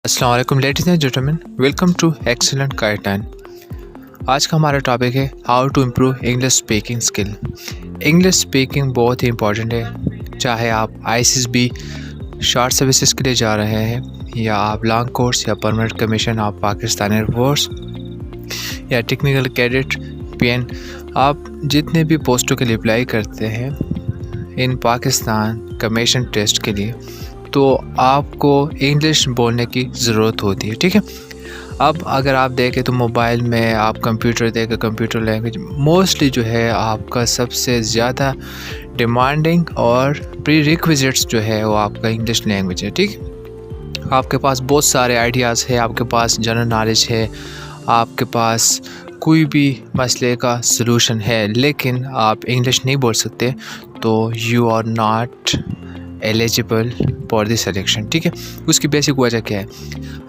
अस्सलाम वालेकुम ladies and gentleman, welcome to excellent guideline. आज का हमारा टॉपिक है how to improve English speaking skill. English speaking बहुत ही इंपॉर्टेंट है, चाहे आप आईसीएसबी शॉर्ट सर्विसेज के लिए जा रहे हैं या आप लॉन्ग कोर्स या परमानेंट कमीशन आप पाकिस्तान एयरफोर्स या टेक्निकल कैडेट पीएन, आप जितने भी पोस्टों के लिए अप्लाई करते हैं इन पाकिस्तान कमीशन टेस्ट के लिए, तो आपको इंग्लिश बोलने की ज़रूरत होती है। ठीक है, अब अगर आप देखें तो मोबाइल में आप कंप्यूटर देखें, कंप्यूटर लैंग्वेज मोस्टली जो है आपका सबसे ज़्यादा डिमांडिंग और प्री रिक्विजिट्स जो है वो आपका इंग्लिश लैंग्वेज है। ठीक, आपके पास बहुत सारे आइडियाज़ है, आपके पास जनरल नॉलेज है, आपके पास कोई भी मसले का सलूशन है, लेकिन आप इंग्लिश नहीं बोल सकते तो you are not eligible for the selection. ठीक है, उसकी बेसिक वजह क्या है?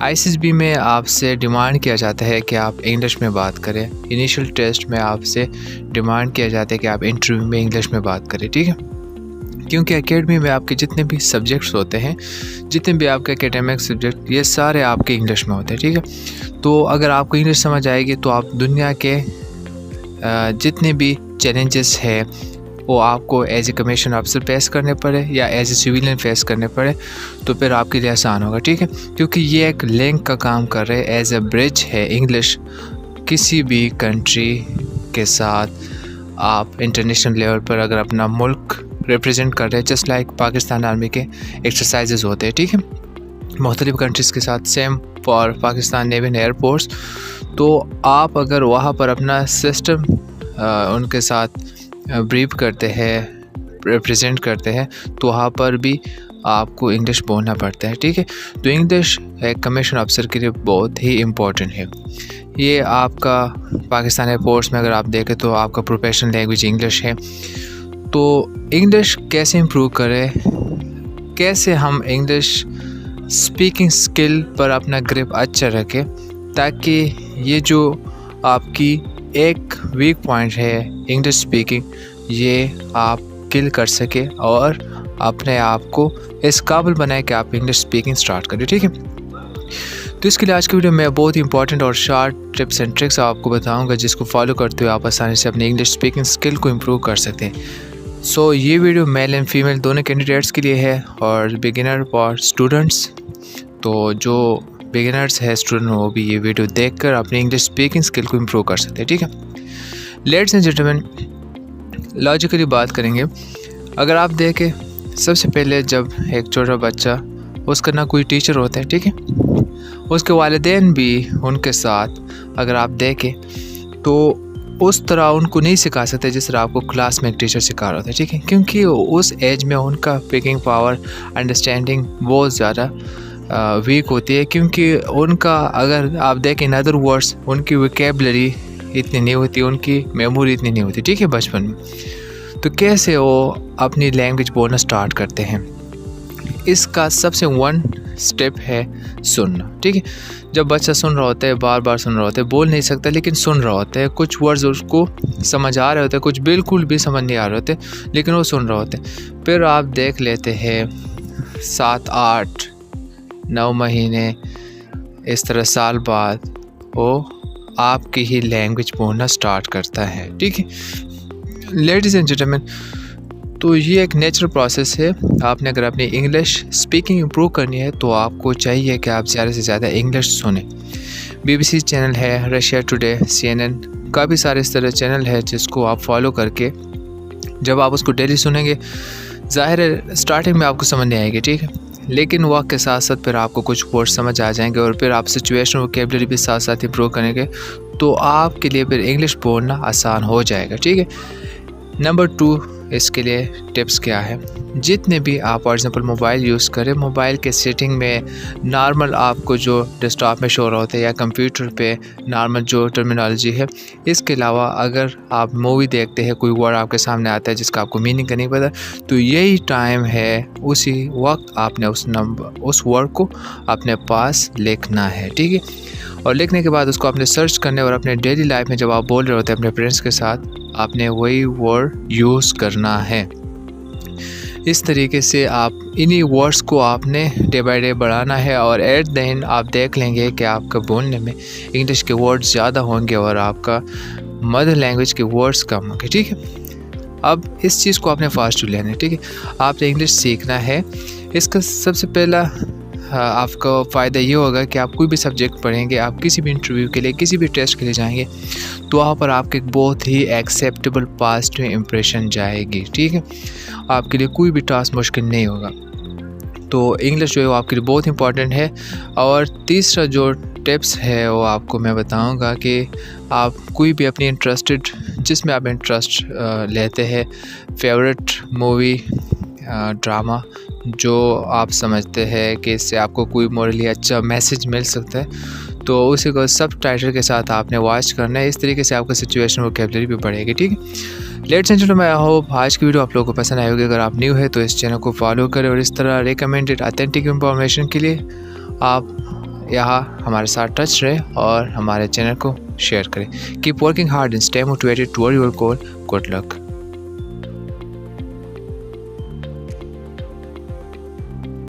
आईसीएसबी में आपसे डिमांड किया जाता है कि आप इंग्लिश में बात करें। इनिशियल टेस्ट में आपसे डिमांड किया जाता है कि आप इंटरव्यू में इंग्लिश में बात करें। ठीक है, क्योंकि एकेडमी में आपके जितने भी सब्जेक्ट्स होते हैं, जितने भी आपके एकेडमिक सब्जेक्ट, ये सारे आपके इंग्लिश में होते हैं। ठीक है, तो अगर आपको इंग्लिश समझ आएगी तो आप दुनिया के जितने भी चैलेंजेस है वो आपको एज ए कमीशन अफसर फेस करने पड़े या एज ए सिविलियन फेस करने पड़े तो फिर आपके लिए आसान होगा। ठीक है, क्योंकि ये एक लिंक का काम कर रहे हैं, एज ए ब्रिज है इंग्लिश किसी भी कंट्री के साथ। आप इंटरनेशनल लेवल पर अगर अपना मुल्क रिप्रेजेंट कर रहे हैं, जस्ट लाइक पाकिस्तान आर्मी के एक्सरसाइजेज होते हैं। ठीक है, मुख्तलिफ कंट्रीज़ के साथ, same for Pakistan navy and air force. तो आप अगर वहाँ पर अपना सिस्टम उनके साथ ब्रीफ करते हैं, रिप्रेजेंट करते हैं, तो वहाँ पर भी आपको इंग्लिश बोलना पड़ता है। ठीक है, तो इंग्लिश एक कमीशन अफसर के लिए बहुत ही इम्पोर्टेंट है। ये आपका पाकिस्तान एयरफोर्स में अगर आप देखें तो आपका प्रोफेशनल लैंग्वेज इंग्लिश है। तो इंग्लिश कैसे इम्प्रूव करें, कैसे हम इंग्लिश स्पीकिंग स्किल पर अपना ग्रिप अच्छा रखें, ताकि ये जो आपकी एक वीक पॉइंट है इंग्लिश स्पीकिंग, ये आप किल कर सके और अपने आप को इस काबिल बनाए कि आप इंग्लिश स्पीकिंग स्टार्ट करें। ठीक है, तो इसके लिए आज की वीडियो में बहुत ही इंपॉर्टेंट और शार्ट टिप्स एंड ट्रिक्स आपको बताऊंगा, जिसको फॉलो करते हुए आप आसानी से अपनी इंग्लिश स्पीकिंग स्किल को इम्प्रूव कर सकते हैं। सो ये वीडियो मेल एंड फीमेल दोनों कैंडिडेट्स के लिए है और बिगिनर और स्टूडेंट्स। तो जो बिगिनर्स है स्टूडेंट, वो भी ये वीडियो देखकर अपनी इंग्लिश स्पीकिंग स्किल को इम्प्रूव कर सकते हैं। ठीक है, लेडीज़ एंड जेंटलमैन, लॉजिकली बात करेंगे। अगर आप देखें, सबसे पहले जब एक छोटा बच्चा, उसका ना कोई टीचर होता है, ठीक है, उसके वालिदैन भी उनके साथ अगर आप देखें तो उस तरह उनको नहीं सिखा सकते जिस तरह आपको क्लास में एक टीचर सिखा रहा होता है। ठीक है, क्योंकि उस एज में उनका पिकिंग पावर, अंडरस्टैंडिंग बहुत ज़्यादा वीक होती है, क्योंकि उनका अगर आप देखें इन अदर वर्ड्स, उनकी वोकैबुलरी इतनी नहीं होती, उनकी मेमोरी इतनी नहीं होती। ठीक है, बचपन में तो कैसे वो अपनी लैंग्वेज बोलना स्टार्ट करते हैं? इसका सबसे वन स्टेप है सुनना। ठीक है, जब बच्चा सुन रहा होता है, बार बार सुन रहा होता है, बोल नहीं सकता लेकिन सुन रहा होता है, कुछ वर्ड्स उसको समझ आ रहे होते हैं, कुछ बिल्कुल भी समझ नहीं आ रहे होते, लेकिन वो सुन रहा होता है। फिर आप देख लेते हैं 7, 8, 9 महीने, इस तरह साल बाद वो आपकी ही लैंग्वेज बोलना स्टार्ट करता है। ठीक है, लेडीज़ एंड जेंटलमैन, तो ये एक नेचुरल प्रोसेस है। आपने अगर अपनी इंग्लिश स्पीकिंग इम्प्रूव करनी है तो आपको चाहिए कि आप ज़्यादा से ज़्यादा इंग्लिश सुने। BBC चैनल है, रशिया टुडे, CNN, काफ़ी सारे इस तरह चैनल है जिसको आप फॉलो करके जब आप उसको डेली सुनेंगे, ज़ाहिर है स्टार्टिंग में आपको समझ नहीं आएगी। ठीक है, लेकिन वक्त के साथ साथ फिर आपको कुछ वर्ड समझ आ जाएंगे और फिर आप सिचुएशन वोकैबुलरी भी साथ साथ इम्प्रूव करेंगे, तो आपके लिए फिर इंग्लिश बोलना आसान हो जाएगा। ठीक है, नंबर 2, इसके लिए टिप्स क्या है? जितने भी आप फॉर एग्जांपल मोबाइल यूज़ करें, मोबाइल के सेटिंग में नॉर्मल आपको जो डेस्कटॉप में शो रहा होता है या कंप्यूटर पे नॉर्मल जो टर्मिनोलॉजी है, इसके अलावा अगर आप मूवी देखते हैं, कोई वर्ड आपके सामने आता है जिसका आपको मीनिंग का नहीं पता, तो यही टाइम है, उसी वक्त आपने उस वर्ड को अपने पास लिखना है। ठीक है, और लिखने के बाद उसको आपने सर्च करने और अपने डेली लाइफ में जब आप बोल रहे होते हैं अपने फ्रेंड्स के साथ, आपने वही वर्ड यूज़ करना है। इस तरीके से आप इन्हीं वर्ड्स को आपने डे बाय डे बढ़ाना है और एट द एंड आप देख लेंगे कि आपका बोलने में इंग्लिश के वर्ड्स ज़्यादा होंगे और आपका मदर लैंग्वेज के वर्ड्स कम होंगे। ठीक है, अब इस चीज़ को आपने फास्ट लेना है। ठीक है, आपने इंग्लिश सीखना है। इसका सबसे पहला आपका फ़ायदा ये होगा कि आप कोई भी सब्जेक्ट पढ़ेंगे, आप किसी भी इंटरव्यू के लिए, किसी भी टेस्ट के लिए जाएंगे तो वहाँ पर आपके एक बहुत ही एक्सेप्टेबल पॉजिटिव इम्प्रेशन जाएगी। ठीक है, आपके लिए कोई भी टास्क मुश्किल नहीं होगा। तो इंग्लिश जो है वो आपके लिए बहुत इंपॉर्टेंट है। और तीसरा जो टिप्स है वो आपको मैं बताऊंगा कि आप कोई भी अपनी जिसमें आप इंटरेस्ट लेते हैं, फेवरेट मूवी, ड्रामा जो आप समझते हैं कि इससे आपको कोई मोरली अच्छा मैसेज मिल सकता है, तो उसी को सब टाइटल के साथ आपने वॉच करना है। इस तरीके से आपका सिचुएशन वोकैबुलरी भी बढ़ेगी। ठीक है, let's end gentleman, I hope आज की वीडियो आप लोगों को पसंद आई होगी। अगर आप न्यू है तो इस चैनल को फॉलो करें और इस तरह रिकमेंडेड ऑथेंटिक इंफॉर्मेशन के लिए आप यहाँ हमारे साथ टच रहें और हमारे चैनल को शेयर करें। Keep working hard and stay motivated toward your goal. Good luck.